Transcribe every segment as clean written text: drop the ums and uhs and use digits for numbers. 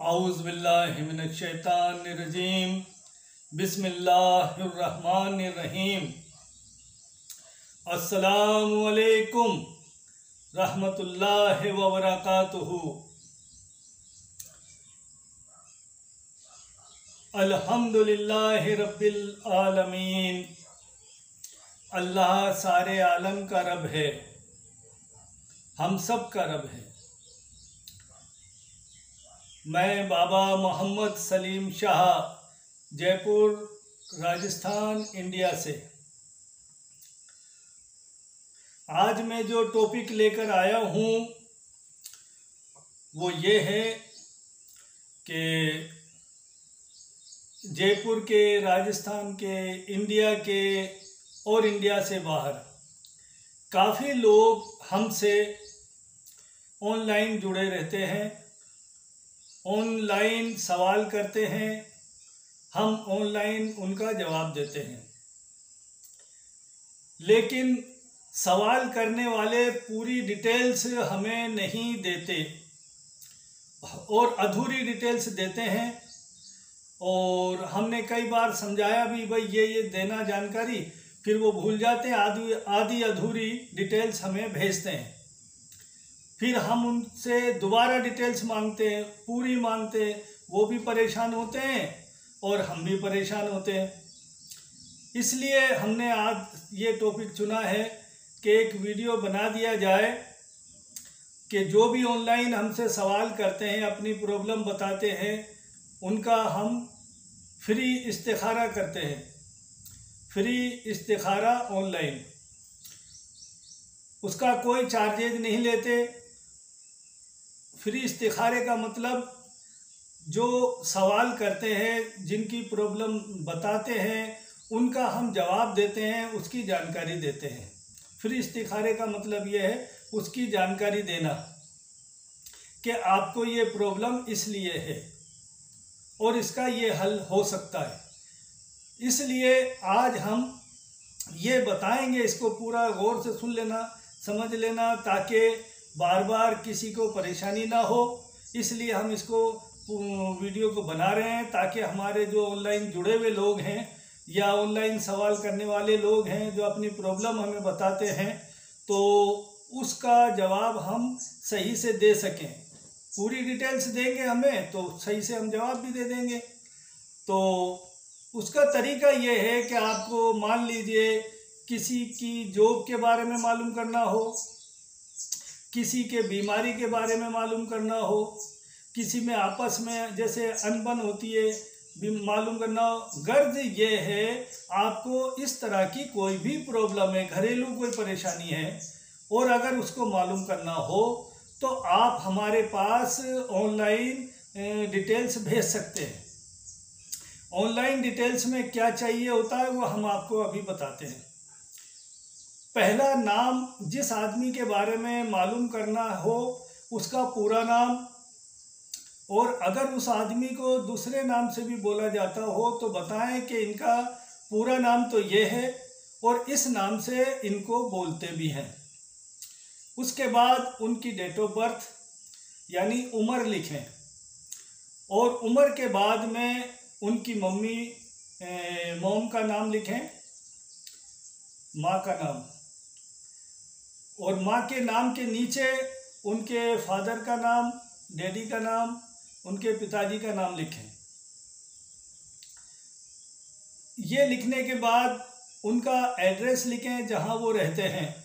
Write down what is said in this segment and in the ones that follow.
औज़ुबिल्लाहि मिनश्शैतानिर्रजीम बिस्मिल्लाहिर्रहमानिर्रहीम। अस्सलामु अलैकुम रहमतुल्लाहि व बरकातुहू। अल्हम्दुलिल्लाहि रब्बिल आलमीन। अल्लाह सारे आलम का रब है, हम सब का रब है। मैं बाबा मोहम्मद सलीम शाह, जयपुर, राजस्थान, इंडिया से आज मैं जो टॉपिक लेकर आया हूँ वो ये है कि जयपुर के, राजस्थान के, इंडिया के और इंडिया से बाहर काफ़ी लोग हमसे ऑनलाइन जुड़े रहते हैं, ऑनलाइन सवाल करते हैं, हम ऑनलाइन उनका जवाब देते हैं। लेकिन सवाल करने वाले पूरी डिटेल्स हमें नहीं देते और अधूरी डिटेल्स देते हैं। और हमने कई बार समझाया भी भाई ये देना जानकारी, फिर वो भूल जाते हैं, आधी अधूरी डिटेल्स हमें भेजते हैं। फिर हम उनसे दोबारा डिटेल्स मांगते हैं, पूरी मांगते हैं, वो भी परेशान होते हैं और हम भी परेशान होते हैं। इसलिए हमने आज ये टॉपिक चुना है कि एक वीडियो बना दिया जाए कि जो भी ऑनलाइन हमसे सवाल करते हैं, अपनी प्रॉब्लम बताते हैं, उनका हम फ्री इस्तिखारा करते हैं। फ्री इस्तिखारा ऑनलाइन, उसका कोई चार्जेज नहीं लेते। फ्री इस्तिखारे का मतलब जो सवाल करते हैं, जिनकी प्रॉब्लम बताते हैं, उनका हम जवाब देते हैं, उसकी जानकारी देते हैं। फ्री इस्तिखारे का मतलब ये है उसकी जानकारी देना कि आपको ये प्रॉब्लम इसलिए है और इसका ये हल हो सकता है। इसलिए आज हम ये बताएंगे, इसको पूरा गौर से सुन लेना, समझ लेना, ताकि बार बार किसी को परेशानी ना हो। इसलिए हम इसको वीडियो को बना रहे हैं ताकि हमारे जो ऑनलाइन जुड़े हुए लोग हैं या ऑनलाइन सवाल करने वाले लोग हैं जो अपनी प्रॉब्लम हमें बताते हैं, तो उसका जवाब हम सही से दे सकें। पूरी डिटेल्स देंगे हमें तो सही से हम जवाब भी दे देंगे। तो उसका तरीका ये है कि आपको मान लीजिए किसी की जॉब के बारे में मालूम करना हो, किसी के बीमारी के बारे में मालूम करना हो, किसी में आपस में जैसे अनबन होती है मालूम करना हो। गर्ज ये है आपको इस तरह की कोई भी प्रॉब्लम है, घरेलू कोई परेशानी है और अगर उसको मालूम करना हो तो आप हमारे पास ऑनलाइन डिटेल्स भेज सकते हैं। ऑनलाइन डिटेल्स में क्या चाहिए होता है वो हम आपको अभी बताते हैं। पहला नाम, जिस आदमी के बारे में मालूम करना हो उसका पूरा नाम, और अगर उस आदमी को दूसरे नाम से भी बोला जाता हो तो बताएं कि इनका पूरा नाम तो ये है और इस नाम से इनको बोलते भी हैं। उसके बाद उनकी डेट ऑफ बर्थ यानी उम्र लिखें और उम्र के बाद में उनकी मॉम का नाम लिखें, माँ का नाम, और माँ के नाम के नीचे उनके फादर का नाम, डैडी का नाम, उनके पिताजी का नाम लिखें। ये लिखने के बाद उनका एड्रेस लिखें जहाँ वो रहते हैं,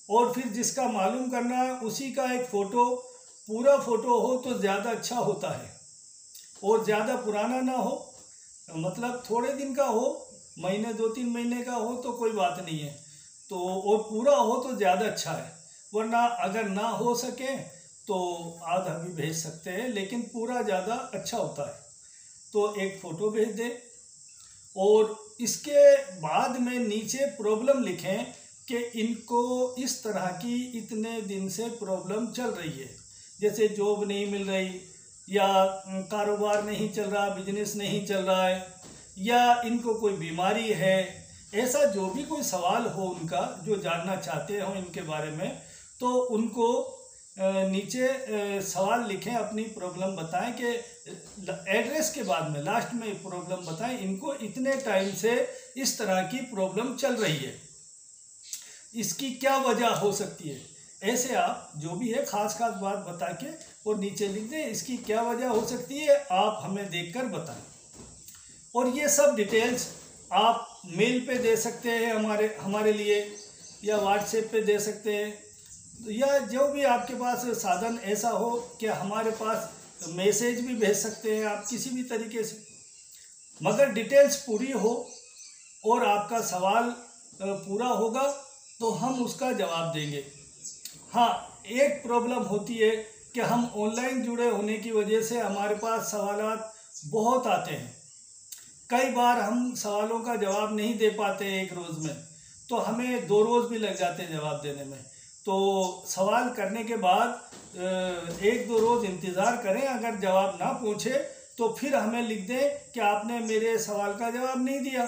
और फिर जिसका मालूम करना है उसी का एक फ़ोटो, पूरा फ़ोटो हो तो ज़्यादा अच्छा होता है और ज़्यादा पुराना ना हो, मतलब थोड़े दिन का हो, महीने 2-3 महीने का हो तो कोई बात नहीं है, तो और पूरा हो तो ज़्यादा अच्छा है। वरना अगर ना हो सके तो आधा भी भेज सकते हैं, लेकिन पूरा ज़्यादा अच्छा होता है। तो एक फ़ोटो भेज दें और इसके बाद में नीचे प्रॉब्लम लिखें कि इनको इस तरह की इतने दिन से प्रॉब्लम चल रही है, जैसे जॉब नहीं मिल रही या कारोबार नहीं चल रहा, बिजनेस नहीं चल रहा है, या इनको कोई बीमारी है। ऐसा जो भी कोई सवाल हो उनका जो जानना चाहते हो इनके बारे में, तो उनको नीचे सवाल लिखें, अपनी प्रॉब्लम बताएं कि एड्रेस के बाद में लास्ट में प्रॉब्लम बताएं, इनको इतने टाइम से इस तरह की प्रॉब्लम चल रही है, इसकी क्या वजह हो सकती है। ऐसे आप जो भी है खास बात बता के और नीचे लिख दें, इसकी क्या वजह हो सकती है आप हमें देखकर बताएं। और ये सब डिटेल्स आप मेल पे दे सकते हैं हमारे लिए, या व्हाट्सएप पे दे सकते हैं, या जो भी आपके पास साधन ऐसा हो कि हमारे पास मैसेज भी भेज सकते हैं आप किसी भी तरीके से, मगर डिटेल्स पूरी हो और आपका सवाल पूरा होगा तो हम उसका जवाब देंगे। हाँ, एक प्रॉब्लम होती है कि हम ऑनलाइन जुड़े होने की वजह से हमारे पास सवालात बहुत आते हैं, कई बार हम सवालों का जवाब नहीं दे पाते एक रोज़ में, तो हमें 2 रोज़ भी लग जाते हैं जवाब देने में। तो सवाल करने के बाद 1-2 रोज़ इंतज़ार करें, अगर जवाब ना पहुँचे तो फिर हमें लिख दें कि आपने मेरे सवाल का जवाब नहीं दिया,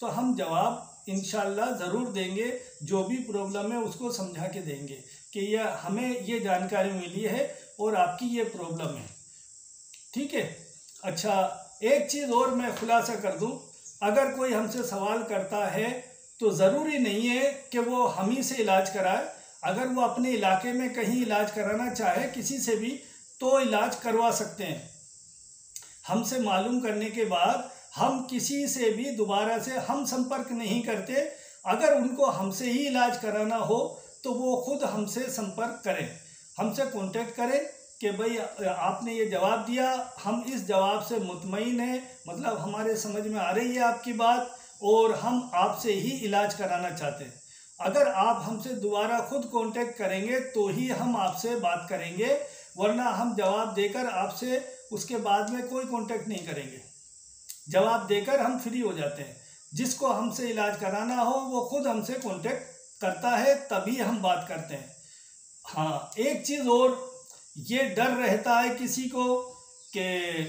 तो हम जवाब इंशाल्लाह ज़रूर देंगे, जो भी प्रॉब्लम है उसको समझा के देंगे कि यह हमें ये जानकारी मिली है और आपकी ये प्रॉब्लम है। ठीक है। अच्छा, एक चीज़ और मैं खुलासा कर दूं, अगर कोई हमसे सवाल करता है तो ज़रूरी नहीं है कि वो हम ही से इलाज कराए। अगर वो अपने इलाके में कहीं इलाज कराना चाहे किसी से भी तो इलाज करवा सकते हैं। हमसे मालूम करने के बाद हम किसी से भी दोबारा से हम संपर्क नहीं करते। अगर उनको हमसे ही इलाज कराना हो तो वो खुद हमसे संपर्क करें, हमसे कांटेक्ट करें कि भाई आपने ये जवाब दिया, हम इस जवाब से मुतमईन हैं, मतलब हमारे समझ में आ रही है आपकी बात और हम आपसे ही इलाज कराना चाहते हैं। अगर आप हमसे दोबारा खुद कांटेक्ट करेंगे तो ही हम आपसे बात करेंगे, वरना हम जवाब देकर आपसे उसके बाद में कोई कांटेक्ट नहीं करेंगे। जवाब देकर हम फ्री हो जाते हैं। जिसको हमसे इलाज कराना हो वो खुद हमसे कांटेक्ट करता है, तभी हम बात करते हैं। हाँ, एक चीज़ और, ये डर रहता है किसी को कि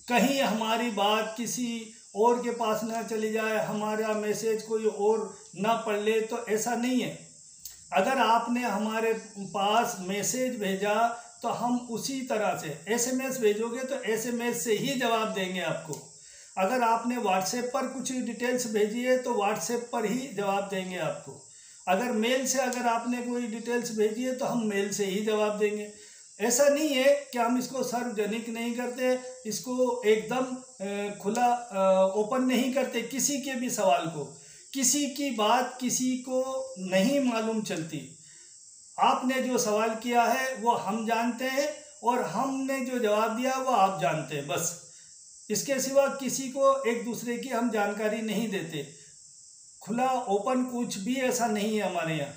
कहीं हमारी बात किसी और के पास ना चली जाए, हमारा मैसेज कोई और ना पढ़ ले, तो ऐसा नहीं है। अगर आपने हमारे पास मैसेज भेजा तो हम उसी तरह से, SMS भेजोगे तो SMS से ही जवाब देंगे आपको। अगर आपने व्हाट्सएप पर कुछ डिटेल्स भेजी है तो व्हाट्सएप पर ही जवाब देंगे आपको। अगर मेल से अगर आपने कोई डिटेल्स भेजी है तो हम मेल से ही जवाब देंगे। ऐसा नहीं है कि हम इसको सार्वजनिक नहीं करते, इसको एकदम खुला ओपन नहीं करते किसी के भी सवाल को। किसी की बात किसी को नहीं मालूम चलती। आपने जो सवाल किया है वो हम जानते हैं और हमने जो जवाब दिया वो आप जानते हैं, बस। इसके सिवा किसी को एक दूसरे की हम जानकारी नहीं देते। खुला ओपन कुछ भी ऐसा नहीं है हमारे यहाँ,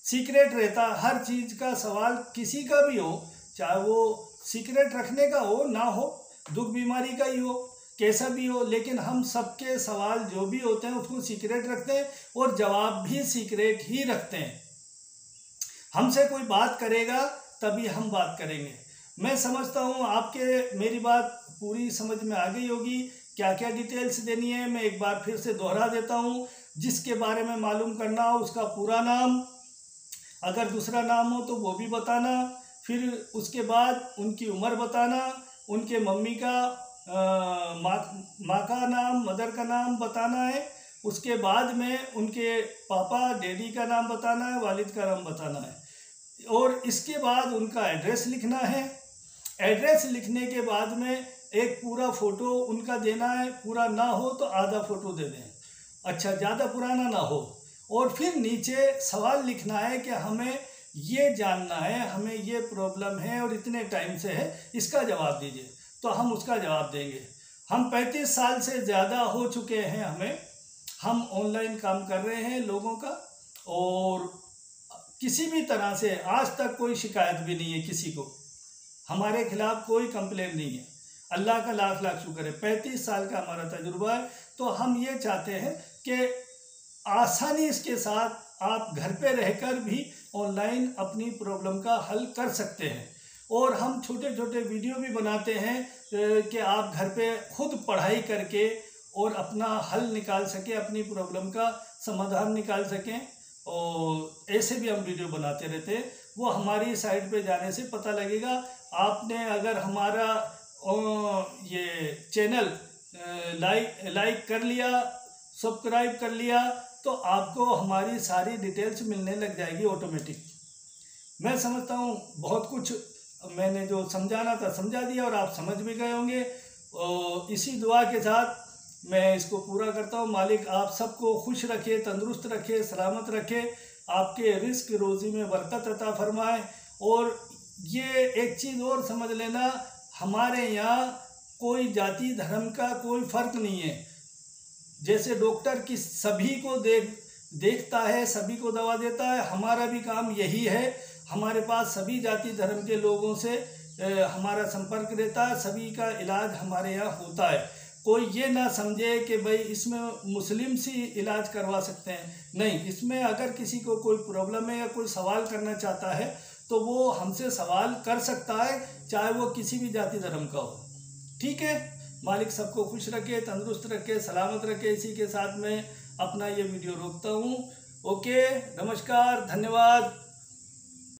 सीक्रेट रहता। हर चीज़ का सवाल किसी का भी हो, चाहे वो सीक्रेट रखने का हो ना हो, दुख बीमारी का ही हो, कैसा भी हो, लेकिन हम सबके सवाल जो भी होते हैं उसको सीक्रेट रखते हैं और जवाब भी सीक्रेट ही रखते हैं। हमसे कोई बात करेगा तभी हम बात करेंगे। मैं समझता हूँ आपके मेरी बात पूरी समझ में आ गई होगी, क्या क्या डिटेल्स देनी है मैं एक बार फिर से दोहरा देता हूँ। जिसके बारे में मालूम करना हो उसका पूरा नाम, अगर दूसरा नाम हो तो वो भी बताना, फिर उसके बाद उनकी उम्र बताना, उनके मम्मी का माँ का नाम, मदर का नाम बताना है। उसके बाद में उनके पापा डैडी का नाम बताना है, वालिद का नाम बताना है, और इसके बाद उनका एड्रेस लिखना है। एड्रेस लिखने के बाद में एक पूरा फ़ोटो उनका देना है, पूरा ना हो तो आधा फ़ोटो दे दें, अच्छा ज़्यादा पुराना ना हो। और फिर नीचे सवाल लिखना है कि हमें ये जानना है, हमें ये प्रॉब्लम है और इतने टाइम से है, इसका जवाब दीजिए, तो हम उसका जवाब देंगे। हम 35 साल से ज़्यादा हो चुके हैं, हम ऑनलाइन काम कर रहे हैं लोगों का, और किसी भी तरह से आज तक कोई शिकायत भी नहीं है किसी को, हमारे खिलाफ कोई कंप्लेन नहीं है। अल्लाह का लाख लाख शुक्र है, 35 साल का हमारा तजुर्बा है। तो हम ये चाहते हैं कि आसानी इसके साथ आप घर पे रहकर भी ऑनलाइन अपनी प्रॉब्लम का हल कर सकते हैं। और हम छोटे छोटे वीडियो भी बनाते हैं कि आप घर पे खुद पढ़ाई करके और अपना हल निकाल सकें, अपनी प्रॉब्लम का समाधान निकाल सकें, और ऐसे भी हम वीडियो बनाते रहते हैं। वो हमारी साइट पे जाने से पता लगेगा। आपने अगर हमारा ये चैनल लाइक कर लिया, सब्सक्राइब कर लिया, तो आपको हमारी सारी डिटेल्स मिलने लग जाएगी ऑटोमेटिक। मैं समझता हूँ बहुत कुछ मैंने जो समझाना था समझा दिया और आप समझ भी गए होंगे। इसी दुआ के साथ मैं इसको पूरा करता हूँ। मालिक आप सबको खुश रखे, तंदुरुस्त रखे, सलामत रखे, आपके रिस्क रोज़ी में बरकत अता फरमाए। और ये एक चीज़ और समझ लेना, हमारे यहाँ कोई जाति धर्म का कोई फ़र्क नहीं है। जैसे डॉक्टर की सभी को देखता है, सभी को दवा देता है, हमारा भी काम यही है। हमारे पास सभी जाति धर्म के लोगों से हमारा संपर्क रहता है, सभी का इलाज हमारे यहाँ होता है। कोई ये ना समझे कि भाई इसमें मुस्लिम सी इलाज करवा सकते हैं, नहीं। इसमें अगर किसी को कोई प्रॉब्लम है या कोई सवाल करना चाहता है तो वो हमसे सवाल कर सकता है, चाहे वो किसी भी जाति धर्म का हो। ठीक है, मालिक सबको खुश रखे, तंदुरुस्त रखे, सलामत रखे। इसी के साथ में अपना ये वीडियो रोकता हूँ। ओके, नमस्कार, धन्यवाद।